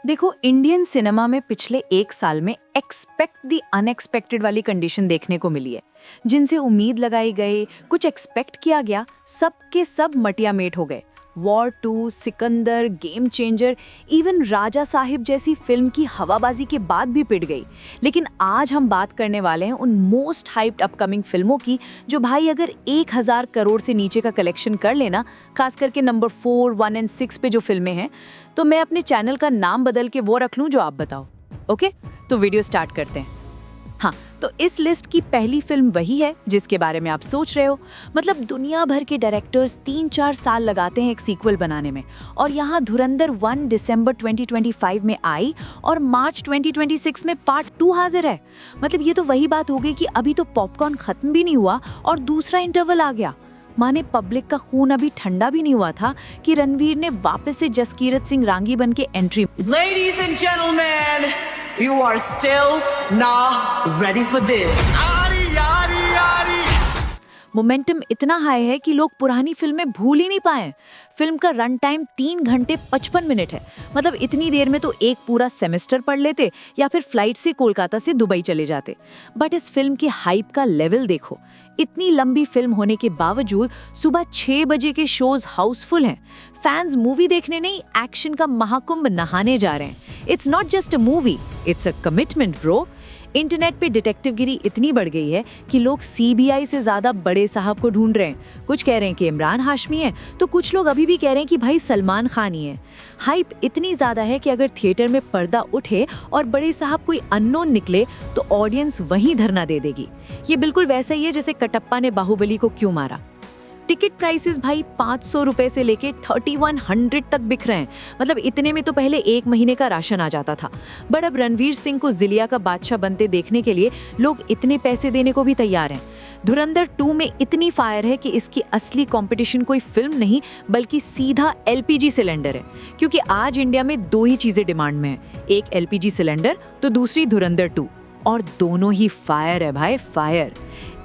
देखो, Indian cinema में पिछले एक साल में एक्सपेक्ट द अनएक्सपेक्टेड वाली कंडीशन देखने को मिली है। जिनसे उम्मीद लगाई गई, कुछ एक्सपेक्ट किया गया, सब के सब मटिया मेट हो गए। War 2, Sikandar, game changer, even Raja Sahib जैसी फिल्म की हवाबाजी के बाद भी पिट गई। लेकिन आज हम बात करने वाले हैं उन मोस्ट हाइप्ड अपकमिंग फिल्मों की, जो भाई अगर 1000 करोड़ से नीचे का कलेक्शन कर लेना, खास करके नंबर 4, 1 एंड 6 पे जो फिल्में हैं, तो मैं अपने चैनल का नाम बदल के वो रख लूँ जो आप बताओ। ओके, तो वीडियो स्टार्ट करते हैं। हाँ, तो इस लिस्ट की पहली फिल्म वही है जिसके बारे में आप सोच रहे हो। मतलब दुनिया भर के डायरेक्टर्स 3-4 साल लगाते हैं एक सीक्वल बनाने में, और यहाँ धुरंधर 1 दिसंबर 2025 में आई और मार्च 2026 में पार्ट 2 हाजिर है। मतलब ये तो वही बात हो गई कि अभी तो पॉपकॉर्न खत्म भी नहीं हुआ और दूसरा इंटरवल आ गया। माने पब्लिक का खून अभी ठंडा भी नहीं हुआ था कि रणवीर ने वापस से जसकीरत सिंह रांगी बन के entry. Ladies and gentlemen, you are still not ready for this. Momentum इतना हाई है कि लोग पुरानी फिल्में भूल ही नहीं पाए। फिल्म का रन टाइम 3 घंटे 55 मिनट है। मतलब इतनी देर में तो एक पूरा सेमेस्टर पढ़ लेते या फिर फ्लाइट से कोलकाता से दुबई चले जाते। बट इस फिल्म की हाइप का लेवल देखो। इतनी लंबी फिल्म होने के बावजूद सुबह 6 बजे के शोज हाउसफुल हैं। फैंस मूवी देखने नहीं, एक्शन का महाकुंभ नहाने जा रहे हैं। It's not just a movie, it's a commitment bro. Internet पे डिटेक्टिवगिरी इतनी बढ़ गई है कि लोग सीबीआई से ज्यादा बड़े साहब को ढूंढ रहे हैं। कुछ कह रहे हैं कि इमरान हाशमी है, तो कुछ लोग अभी भी कह रहे हैं कि भाई सलमान खान ही है। हाइप इतनी ज्यादा है कि अगर थिएटर में पर्दा उठे और बड़े साहब कोई अननोन निकले तो ऑडियंस वहीं धरना दे देगी। ये बिल्कुल वैसा ही है जैसे कटप्पा ने बाहुबली को क्यों मारा। टिकट प्राइसेस भाई 500 रुपए से लेके 3100 तक बिक रहे हैं। मतलब इतने में तो पहले 1 महीने का राशन आ जाता था। बट अब रणवीर सिंह को जिलिया का बादशाह बनते देखने के लिए लोग इतने पैसे देने को भी तैयार हैं। धुरंधर 2 में इतनी फायर है कि इसकी असली कंपटीशन कोई फिल्म नहीं बल्कि सीधा एलपीजी सिलेंडर है। क्योंकि आज इंडिया में 2 ही चीजें डिमांड में है, एक एलपीजी सिलेंडर तो दूसरी धुरंधर 2, और दोनों ही फायर है भाई, फायर।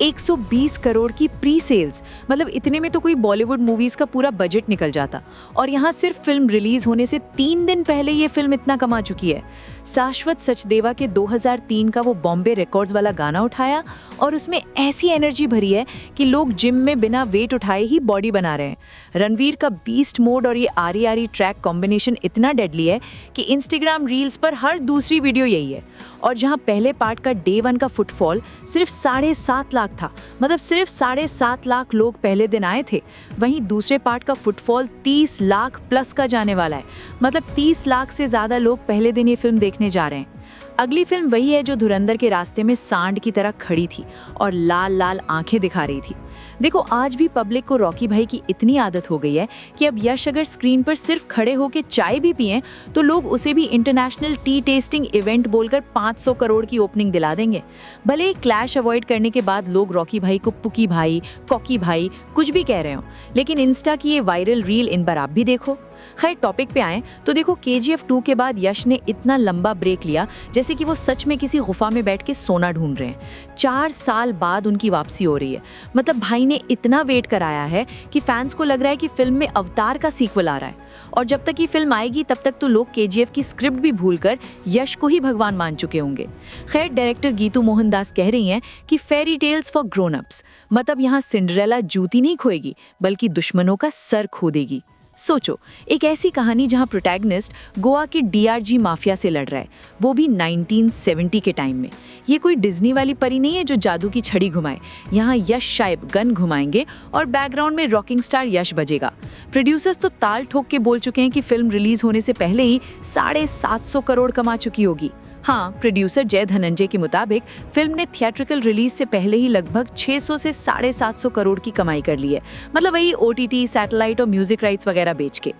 120 करोड़ की प्री सेल्स, मतलब इतने में तो कोई बॉलीवुड मूवीज का पूरा बजट निकल जाता। और यहाँ सिर्फ फिल्म रिलीज होने से 3 दिन पहले ये फिल्म इतना कमा चुकी है। शाश्वत सचदेवा के 2003 का वो बॉम्बे रिकॉर्ड्स वाला गाना उठाया और उसमें ऐसी एनर्जी भरी है कि लोग जिम में बिना वेट उठाए ही बॉडी बना रहे हैं। रणवीर का बीस्ट मोड और ये आरी आरी ट्रैक कॉम्बिनेशन इतना डेडली है कि इंस्टाग्राम रील्स पर हर दूसरी वीडियो यही है। और जहाँ पहले पार्ट का डे 1 का फुटफॉल सिर्फ 7.5 लाख था, मतलब सिर्फ 7.5 लाख लोग पहले दिन आए थे, वहीं दूसरे पार्ट का फुटफॉल 30 लाख प्लस का जाने वाला है। मतलब 30 लाख से ज्यादा लोग पहले दिन ये फिल्म देखने जा रहे हैं। अगली फिल्म वही है जो धुरंधर के रास्ते में सांड की तरह खड़ी थी और लाल लाल आंखें दिखा रही थी। देखो, आज भी पब्लिक को रॉकी भाई की इतनी आदत हो गई है कि अब यश अगर स्क्रीन पर सिर्फ खड़े होकर चाय भी पिएं तो लोग उसे भी इंटरनेशनल टी टेस्टिंग इवेंट बोलकर 500 करोड़ की ओपनिंग दिला देंगे। भले ही क्लैश अवॉइड करने के बाद लोग रॉकी भाई को पुकी भाई, कॉकी भाई कुछ भी कह रहे हो, लेकिन इंस्टा की ये वायरल रील इन बार आप भी देखो। खैर, टॉपिक पे आए तो देखो, KGF 2 के बाद यश ने इतना लंबा ब्रेक लिया जैसे कि वो सच में किसी गुफा में बैठ के सोना ढूंढ रहे हैं। 4 साल बाद उनकी वापसी हो रही है। मतलब भाई ने इतना वेट कराया है कि फैंस को लग रहा है कि फिल्म में अवतार का सीक्वल आ रहा है। और जब तक ये फिल्म आएगी तब तक तो लोग KGF की स्क्रिप्ट भी भूलकर यश को ही भगवान मान चुके होंगे। खैर, डायरेक्टर गीतू मोहनदास कह रही हैं कि fairy tales for grown ups, मतलब यहाँ सिंड्रेला जूती नहीं खोएगी बल्कि दुश्मनों का सर खो देगी। सोचो, एक ऐसी कहानी जहां प्रोटैगनिस्ट गोवा के DRG माफिया से लड़ रहा है, वो भी 1970 के टाइम में। ये कोई डिज्नी वाली परी नहीं है जो जादू की छड़ी घुमाए। यहाँ यश शायब गन घुमाएंगे और बैकग्राउंड में रॉकिंग स्टार यश बजेगा। प्रोड्यूसर्स तो ताल ठोक के बोल चुके हैं कि फिल्म रिलीज होने से पहले ही 750 करोड़ कमा चुकी होगी। हाँ, प्रोड्यूसर जय धनंजय के मुताबिक फिल्म ने थिएट्रिकल रिलीज से पहले ही लगभग 600 से 750 करोड़ की कमाई कर ली है। मतलब वही OTT, सैटेलाइट और म्यूजिक राइट्स वगैरह बेच के।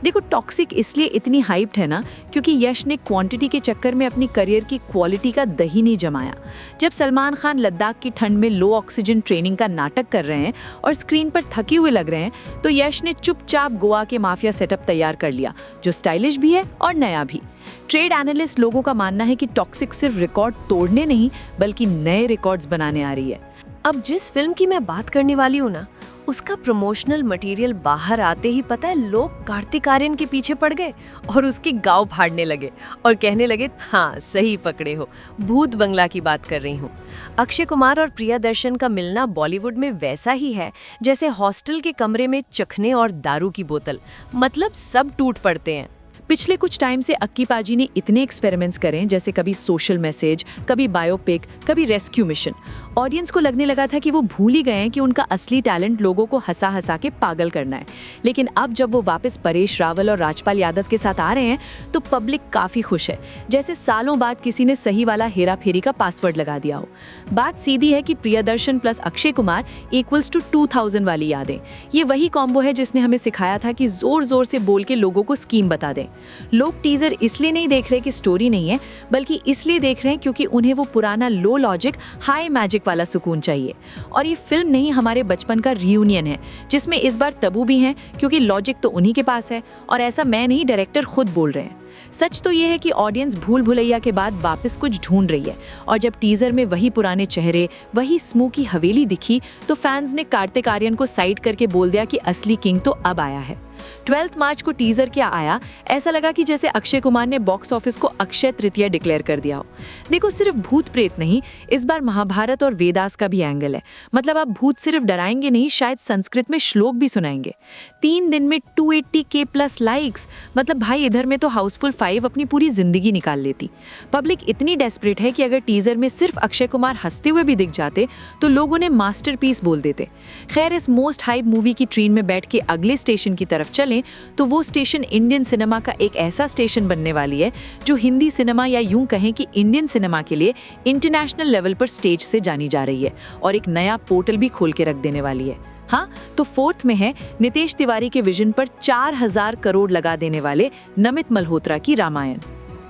देखो, टॉक्सिक इसलिए इतनी हाइप्ड है ना क्योंकि यश ने क्वांटिटी के चक्कर में अपनी करियर की क्वालिटी का दही नहीं जमाया। जब सलमान खान लद्दाख की ठंड में लो ऑक्सीजन ट्रेनिंग का नाटक कर रहे हैं और स्क्रीन पर थके हुए लग रहे हैं, तो यश ने चुपचाप गोवा के माफिया सेटअप तैयार कर लिया, जो स्टाइलिश भी है और नया भी। ट्रेड एनालिस्ट लोगों का मानना है कि टॉक्सिक सिर्फ रिकॉर्ड तोड़ने नहीं बल्कि नए रिकॉर्ड्स बनाने आ रही है। अब जिस फिल्म की मैं बात करने वाली हूँ ना, उसका प्रमोशनल मटेरियल बाहर आते ही पता है लोग कार्तिक आर्यन के पीछे पड़ गए और उसकी गाँव फाड़ने लगे और कहने लगे हाँ सही पकड़े हो, भूत बंगला की बात कर रही हूँ। अक्षय कुमार और प्रियदर्शन का मिलना बॉलीवुड में वैसा ही है जैसे हॉस्टल के कमरे में चखने और दारू की बोतल, मतलब सब टूट पड़ते हैं। पिछले कुछ टाइम से अक्की पाजी ने इतने एक्सपेरिमेंट्स करें, जैसे कभी सोशल मैसेज, कभी बायोपिक, कभी रेस्क्यू मिशन। ऑडियंस को लगने लगा था कि वो भूल ही गए हैं कि उनका असली टैलेंट लोगों को हंसा हंसा के पागल करना है। लेकिन अब जब वो वापस परेश रावल और राजपाल यादव के साथ आ रहे हैं तो पब्लिक काफ़ी खुश है, जैसे सालों बाद किसी ने सही वाला हेरा फेरी का पासवर्ड लगा दिया हो। बात सीधी है कि Priyadarshan plus Akshay Kumar equals to 2000 वाली यादें। ये वही कॉम्बो है जिसने हमें सिखाया था कि जोर जोर से बोल के लोगों को स्कीम बता दें। लोग टीजर इसलिए नहीं देख रहे कि स्टोरी नहीं है, बल्कि इसलिए देख रहे हैं क्योंकि उन्हें वो पुराना लो लॉजिक हाई मैजिक वाला सुकून चाहिए। और ये फिल्म नहीं, हमारे बचपन का रियूनियन है, जिसमें इस बार तबू भी हैं क्योंकि लॉजिक तो उन्हीं के पास है। और ऐसा मैं नहीं, डायरेक्टर खुद बोल रहे हैं। सच तो ये है कि ऑडियंस भूल भुलैया के बाद वापस कुछ ढूंढ रही है, और जब टीजर में वही पुराने चेहरे, वही स्मोकी हवेली दिखी तो फैंस ने कार्तिक आर्यन को साइड करके बोल दिया कि असली किंग तो अब आया है। 12 मार्च को टीजर क्या आया, ऐसा लगा कि जैसे अक्षय कुमार ने बॉक्स ऑफिस को अक्षय तृतीया डिक्लेयर कर दिया हो। देखो, सिर्फ भूत प्रेत नहीं, इस बार महाभारत और वेदास का भी एंगल है। मतलब आप भूत सिर्फ डराएंगे नहीं, शायद संस्कृत में श्लोक भी सुनाएंगे। 3 दिन में 280K प्लस लाइक्स, मतलब भाई इधर में तो हाउसफुल 5 अपनी पूरी जिंदगी निकाल लेती। पब्लिक इतनी डेस्परेट है कि अगर टीजर में सिर्फ अक्षय कुमार हंसते हुए भी दिख जाते तो लोग उन्हें मास्टरपीस बोल देते। खैर, इस मोस्ट हाइप मूवी की ट्रेन में बैठ के अगले स्टेशन की तरफ चलें तो वो स्टेशन इंडियन सिनेमा का एक ऐसा स्टेशन बनने वाली है जो हिंदी सिनेमा, या यूं कहें कि इंडियन सिनेमा के लिए इंटरनेशनल लेवल पर स्टेज से जानी जा रही है और एक नया पोर्टल भी खोल के रख देने वाली है। हाँ, तो 4th में है नितेश तिवारी के विजन पर 4000 करोड़ लगा देने वाले नमित मल्होत्रा की रामायण।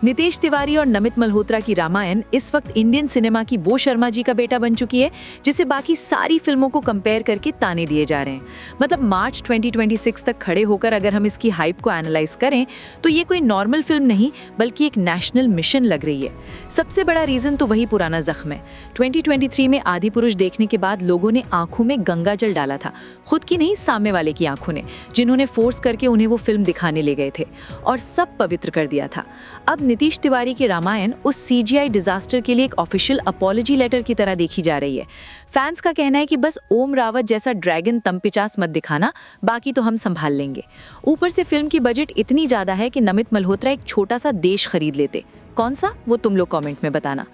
नितेश तिवारी और नमित मल्होत्रा की रामायण इस वक्त इंडियन सिनेमा की वो शर्मा जी का बेटा बन चुकी है जिसे बाकी सारी फिल्मों को कंपेयर करके ताने दिए जा रहे हैं। मतलब मार्च 2026 तक खड़े होकर अगर हम इसकी हाइप को एनालाइज करें तो ये कोई नॉर्मल फिल्म नहीं बल्कि एक नेशनल मिशन लग रही है। सबसे बड़ा रीजन तो वही पुराना जख्म है। 2023 में आदिपुरुष देखने के बाद लोगों ने आंखों में गंगा जल डाला था, खुद की नहीं, सामने वाले की आंखों ने, जिन्होंने फोर्स करके उन्हें वो फिल्म दिखाने ले गए थे और सब पवित्र कर दिया था। अब नीतीश तिवारी की रामायण उस CGI डिजास्टर के लिए एक ऑफिशियल अपॉलजी लेटर की तरह देखी जा रही है। फैंस का कहना है कि बस ओम रावत जैसा ड्रैगन तमपिचास मत दिखाना, बाकी तो हम संभाल लेंगे। ऊपर से फिल्म की बजट इतनी ज्यादा है कि नमित मल्होत्रा एक छोटा सा देश खरीद लेते। कौन सा, वो तुम लोग कमेंट में बताना।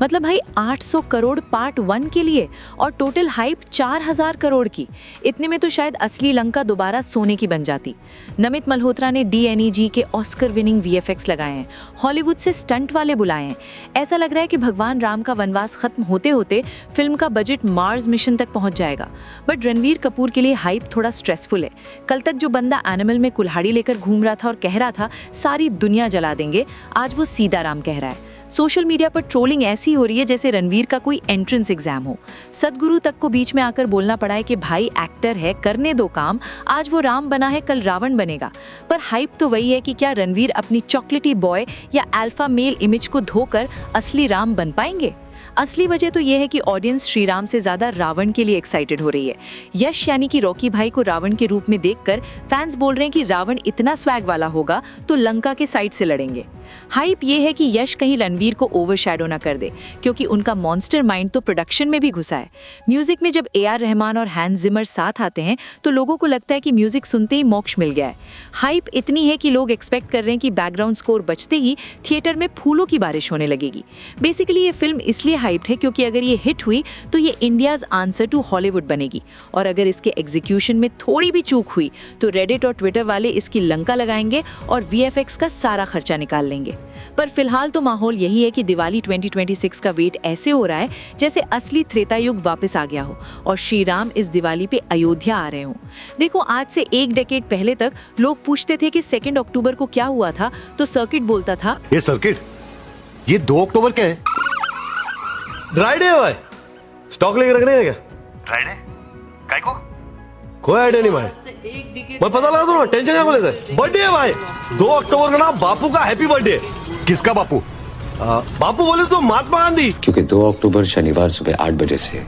मतलब भाई 800 करोड़ पार्ट 1 के लिए और टोटल हाइप 4000 करोड़ की। इतने में तो शायद असली लंका दोबारा सोने की बन जाती। नमित मल्होत्रा ने DNEG के ऑस्कर विनिंग VFX लगाए हैं, हॉलीवुड से स्टंट वाले बुलाए हैं। ऐसा लग रहा है कि भगवान राम का वनवास खत्म होते होते फिल्म का बजट मार्स मिशन तक पहुंच जाएगा। बट रणवीर कपूर के लिए हाइप थोड़ा स्ट्रेसफुल है। कल तक जो बंदा एनिमल में कुल्हाड़ी लेकर घूम रहा था और कह रहा था सारी दुनिया जला देंगे, आज वो सीधा कह रहा है। सोशल मीडिया पर ट्रोलिंग ऐसी हो रही है जैसे रणवीर का कोई एंट्रेंस एग्जाम हो। सदगुरु तक को बीच में आकर बोलना पड़ा है कि भाई एक्टर है, करने दो काम, आज वो राम बना है कल रावण बनेगा। पर हाइप तो वही है कि क्या रणवीर अपनी चॉकलेटी बॉय या अल्फा मेल इमेज को धोकर असली राम बन पाएंगे? असली वजह तो यह है कि ऑडियंस श्री राम से ज्यादा रावण के लिए एक्साइटेड हो रही है। यश यानी कि रॉकी भाई को रावण के रूप में देखकर फैंस बोल रहे हैं कि रावण इतना स्वैग वाला होगा तो लंका के साइड से लड़ेंगे। हाइप ये है कि यश कहीं रणवीर को ओवरशैडो ना कर दे, क्योंकि उनका मॉन्स्टर माइंड तो प्रोडक्शन में भी घुसा है। म्यूजिक में जब AR रहमान और हैंस जिमर साथ आते हैं तो लोगों को लगता है कि म्यूजिक सुनते ही मोक्ष मिल गया है। हाइप इतनी है कि लोग एक्सपेक्ट कर रहे हैं कि बैकग्राउंड स्कोर बजते ही थिएटर में फूलों की बारिश होने लगेगी। बेसिकली ये फिल्म इसलिए हाइप्ड है क्योंकि अगर ये हिट हुई तो ये इंडियाज आंसर टू हॉलीवुड बनेगी, और अगर इसके एग्जीक्यूशन में थोड़ी भी चूक हुई तो रेडिट और ट्विटर वाले इसकी लंका लगाएंगे और VFX का सारा खर्चा निकाल लेंगे। पर फिलहाल तो माहौल यही है कि दिवाली 2026 का वेट ऐसे हो रहा है जैसे असली त्रेता युग वापस आ गया हो और श्री राम इस दिवाली पे अयोध्या आ रहे हों। देखो, आज से 1 डेकेड पहले तक लोग पूछते थे कि 2 अक्टूबर को क्या हुआ था तो सर्किट बोलता था, ये सर्किट, ये 2 अक्टूबर क्या है? ड्राई डे है भाई, स्टॉक लेके रखने का क्या? ड्राई डे काय को? कोई आइडिया नहीं भाई, मैं पता लगा दूंगा, टेंशन क्या बोले थे। बर्थडे है भाई, 2 अक्टूबर का ना बापू का हैप्पी बर्थडे। किसका बापू? बापू बोले तो महात्मा गांधी। क्योंकि 2 अक्टूबर शनिवार सुबह 8 बजे से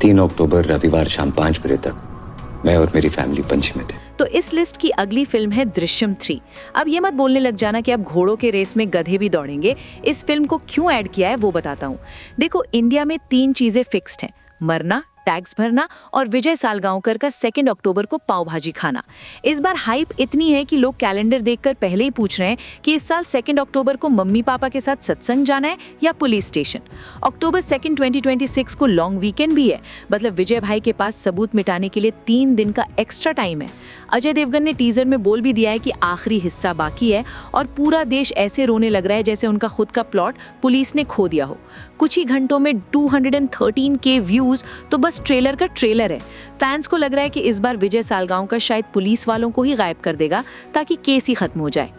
3 अक्टूबर रविवार शाम 5 बजे तक मैं और मेरी फैमिली पंची में थे। तो इस लिस्ट की अगली फिल्म है दृश्यम 3। अब ये मत बोलने लग जाना कि अब घोड़ों के रेस में गधे भी दौड़ेंगे। इस फिल्म को क्यों ऐड किया है वो बताता हूँ। देखो, इंडिया में 3 चीजें फिक्स्ड हैं: मरना, टैक्स भरना और विजय सालगांवकर का 2 अक्टूबर को पाव भाजी खाना। इस बार हाइप इतनी है कि लोग कैलेंडर देखकर पहले ही पूछ रहे हैं कि इस साल 2 अक्टूबर को मम्मी पापा के साथ सत्संग जाना है या पुलिस स्टेशन। अक्टूबर 2, 2026 को लॉन्ग वीकेंड भी है, मतलब विजय भाई के पास सबूत मिटाने के लिए 3 दिन का एक्स्ट्रा टाइम है। अजय देवगन ने टीजर में बोल भी दिया है कि आखिरी हिस्सा बाकी है और पूरा देश ऐसे रोने लग रहा है जैसे उनका खुद का प्लॉट पुलिस ने खो दिया हो। कुछ ही घंटों में 213K व्यूज तो बस ट्रेलर का ट्रेलर है। फैंस को लग रहा है कि इस बार विजय सालगांवकर शायद पुलिस वालों को ही गायब कर देगा ताकि केस ही खत्म हो जाए।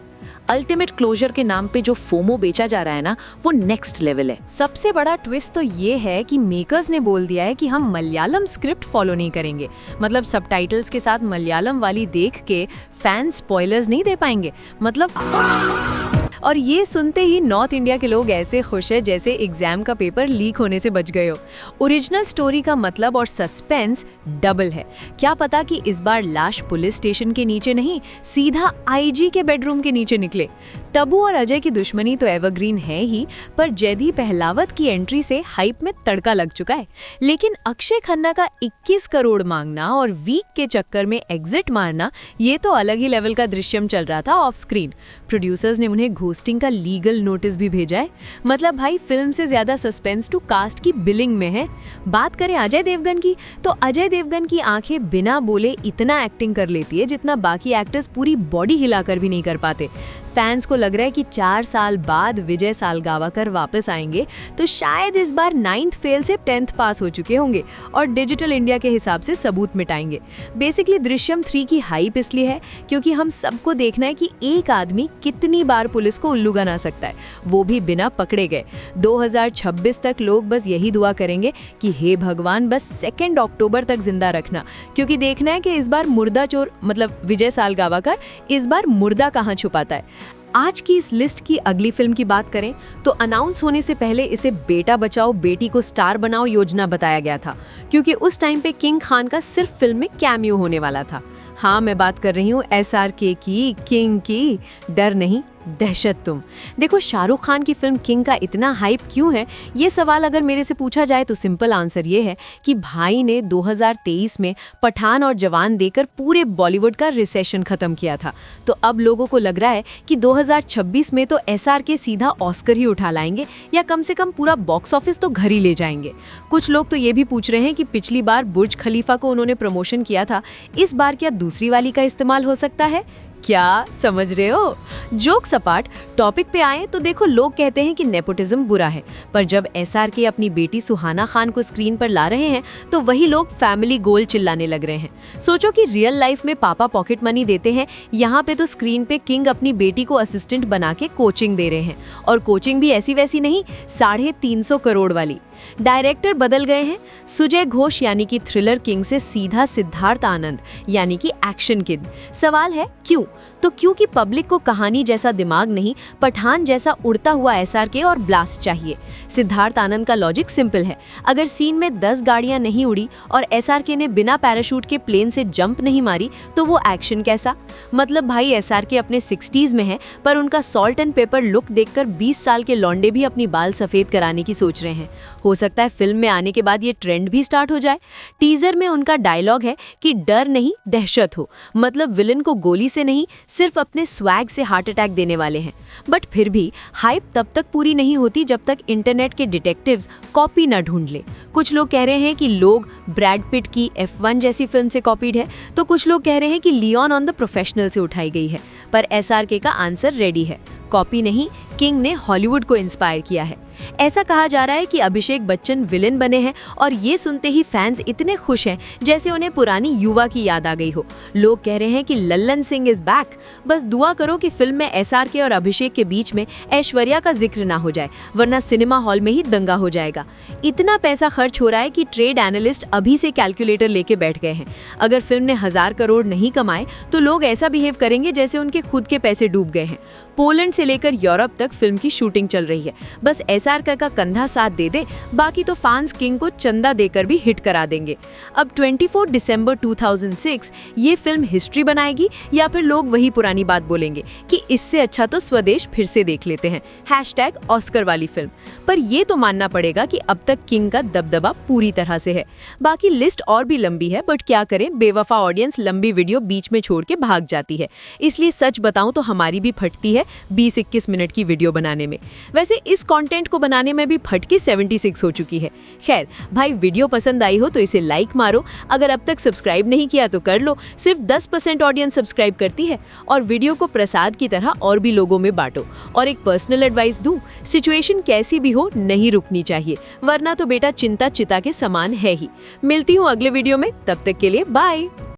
अल्टीमेट क्लोजर के नाम पे जो फोमो बेचा जा रहा है ना, वो नेक्स्ट लेवल है। सबसे बड़ा ट्विस्ट तो ये है कि मेकर्स ने बोल दिया है कि हम मलयालम स्क्रिप्ट फॉलो नहीं करेंगे। मतलब सबटाइटल्स के साथ मलयालम वाली देख के फैन स्पॉयलर्स नहीं दे पाएंगे। मतलब और ये सुनते ही नॉर्थ इंडिया के लोग ऐसे खुश है जैसे एग्जाम का पेपर लीक होने से बच गए हो। ओरिजिनल स्टोरी का मतलब और सस्पेंस डबल है। क्या पता कि इस बार लाश पुलिस स्टेशन के नीचे नहीं, सीधा आईजी के बेडरूम के नीचे निकले। तब्बू और अजय की दुश्मनी तो एवरग्रीन है ही, पर जैदी पहलावत की एंट्री से हाइप में तड़का लग चुका है। लेकिन अक्षय खन्ना का 21 करोड़ मांगना और वीक के चक्कर में एग्जिट मारना, ये तो अलग ही लेवल का दृश्यम चल रहा था ऑफ स्क्रीन। प्रोड्यूसर्स ने उन्हें घोस्टिंग का लीगल नोटिस भी भेजा है। मतलब भाई, फिल्म से ज्यादा सस्पेंस टू कास्ट की बिलिंग में है। बात करें अजय देवगन की, तो अजय देवगन की आंखें बिना बोले इतना एक्टिंग कर लेती है जितना बाकी एक्टर्स पूरी बॉडी हिलाकर भी नहीं कर पाते। फैंस को लग रहा है कि 4 साल बाद विजय सालगांवकर वापस आएंगे तो शायद इस बार 9th फेल से 10th पास हो चुके होंगे और डिजिटल इंडिया के हिसाब से सबूत मिटाएंगे। बेसिकली दृश्यम 3 की हाइप इसलिए है क्योंकि हम सबको देखना है कि एक आदमी कितनी बार पुलिस को उल्लू बना सकता है, वो भी बिना पकड़े गए। 2026 तक लोग बस यही दुआ करेंगे कि हे भगवान बस 2 अक्टूबर तक जिंदा रखना, क्योंकि देखना है कि इस बार मुर्दा चोर मतलब विजय सालगांवकर इस बार मुर्दा कहाँ छुपाता है। आज की इस लिस्ट की अगली फिल्म की बात करें तो अनाउंस होने से पहले इसे बेटा बचाओ बेटी को स्टार बनाओ योजना बताया गया था, क्योंकि उस टाइम पे किंग खान का सिर्फ फिल्म में कैमियो होने वाला था। हाँ, मैं बात कर रही हूँ SRK की, किंग की। डर नहीं, दहशत तुम। देखो, शाहरुख खान की फिल्म किंग का इतना हाइप क्यों है, ये सवाल अगर मेरे से पूछा जाए तो सिंपल आंसर ये है कि भाई ने 2023 में पठान और जवान देकर पूरे बॉलीवुड का रिसेशन खत्म किया था। तो अब लोगों को लग रहा है कि 2026 में तो SRK सीधा ऑस्कर ही उठा लाएंगे या कम से कम पूरा बॉक्स ऑफिस तो घर ही ले जाएंगे। कुछ लोग तो ये भी पूछ रहे हैं कि पिछली बार बुर्ज खलीफा को उन्होंने प्रमोशन किया था, इस बार क्या दूसरी वाली का इस्तेमाल हो सकता है? क्या समझ रहे हो? जोक सपाट टॉपिक पे आए तो देखो, लोग कहते हैं कि नेपोटिज्म बुरा है, पर जब SRK अपनी बेटी सुहाना खान को स्क्रीन पर ला रहे हैं तो वही लोग फैमिली गोल चिल्लाने लग रहे हैं। सोचो कि रियल लाइफ में पापा पॉकेट मनी देते हैं, यहाँ पे तो स्क्रीन पे किंग अपनी बेटी को असिस्टेंट बना के कोचिंग दे रहे हैं, और कोचिंग भी ऐसी वैसी नहीं, 350 करोड़ वाली। डायरेक्टर बदल गए हैं, सुजय घोष यानी कि थ्रिलर किंग से सीधा सिद्धार्थ आनंद यानी कि एक्शन किड। सवाल है क्यों? तो क्योंकि पब्लिक को कहानी जैसा दिमाग नहीं, पठान जैसा उड़ता हुआ SRK और ब्लास्ट चाहिए। सिद्धार्थ आनंद का लॉजिक सिंपल है, अगर सीन में 10 गाड़ियां नहीं उड़ी और SRK ने बिना पैराशूट के प्लेन से जंप नहीं मारी तो वो एक्शन कैसा? मतलब भाई, SRK अपने 60s में है, पर उनका सॉल्ट एंड पेपर लुक देखकर 20 साल के लौंडे भी अपनी बाल सफेद कराने की सोच रहे हैं। हो सकता है फिल्म में आने के बाद ये ट्रेंड भी स्टार्ट हो जाए। टीजर में उनका डायलॉग है कि डर नहीं, दहशत हो। मतलब विलन को गोली से नहीं, सिर्फ अपने स्वैग से हार्ट अटैक देने वाले हैं। बट फिर भी हाइप तब तक पूरी नहीं होती जब तक इंटरनेट के डिटेक्टिव्स कॉपी न ढूंढ ले। कुछ लोग कह रहे हैं कि लोग ब्रैड पिट की F1 जैसी फिल्म से कॉपीड है, तो कुछ लोग कह रहे हैं कि लियोन ऑन द प्रोफेशनल से उठाई गई है। पर SRK का आंसर रेडी है, कॉपी नहीं, किंग ने हॉलीवुड को इंस्पायर किया है। ऐसा कहा जा रहा है कि अभिषेक बच्चन विलेन बने हैं, और ये सुनते ही फैंस इतने खुश हैं जैसे उन्हें पुरानी युवा की याद आ गई हो। लोग कह रहे हैं कि लल्लन सिंह इज बैक। बस दुआ करो कि फिल्म में SRK और अभिषेक के बीच में ऐश्वर्या का जिक्र ना हो जाए, वरना सिनेमा हॉल में ही दंगा हो जाएगा। इतना पैसा खर्च हो रहा है कि ट्रेड एनालिस्ट अभी से कैलकुलेटर लेके बैठ गए हैं। अगर फिल्म ने 1000 करोड़ नहीं कमाए तो लोग ऐसा बिहेव करेंगे जैसे उनके खुद के पैसे डूब गए हैं। पोलैंड से लेकर यूरोप तक फिल्म की शूटिंग चल रही है। बस SRK SRK का कंधा साथ दे दे, बाकी तो फैंस किंग को चंदा देकर भी हिट करा देंगे। अब 24 दिसंबर 2006 ये फिल्म हिस्ट्री बनाएगी या फिर लोग वही पुरानी बात बोलेंगे कि इससे अच्छा तो स्वदेश फिर से देख लेते हैं, #ऑस्कर वाली फिल्म। पर ये तो मानना पड़ेगा कि अब तक किंग का दबदबा पूरी तरह से है। बाकी लिस्ट और भी लंबी है, बट क्या करें, बेवफा ऑडियंस लंबी वीडियो बीच में छोड़ के भाग जाती है। इसलिए सच बताऊं तो हमारी भी फटती है 20-21 मिनट की वीडियो बनाने में। वैसे इस कंटेंट को बनाने में भी फटके 76 हो चुकी है। खैर भाई, वीडियो पसंद आई हो तो इसे लाइक मारो, अगर अब तक सब्सक्राइब नहीं किया तो कर लो, सिर्फ 10% ऑडियंस सब्सक्राइब करती है। और वीडियो को प्रसाद की तरह और भी लोगों में बांटो। और एक पर्सनल एडवाइस दूं, सिचुएशन कैसी भी हो नहीं रुकनी चाहिए, वरना तो बेटा चिंता चिता के समान है ही। मिलती हूँ अगले वीडियो में, तब तक के लिए बाय।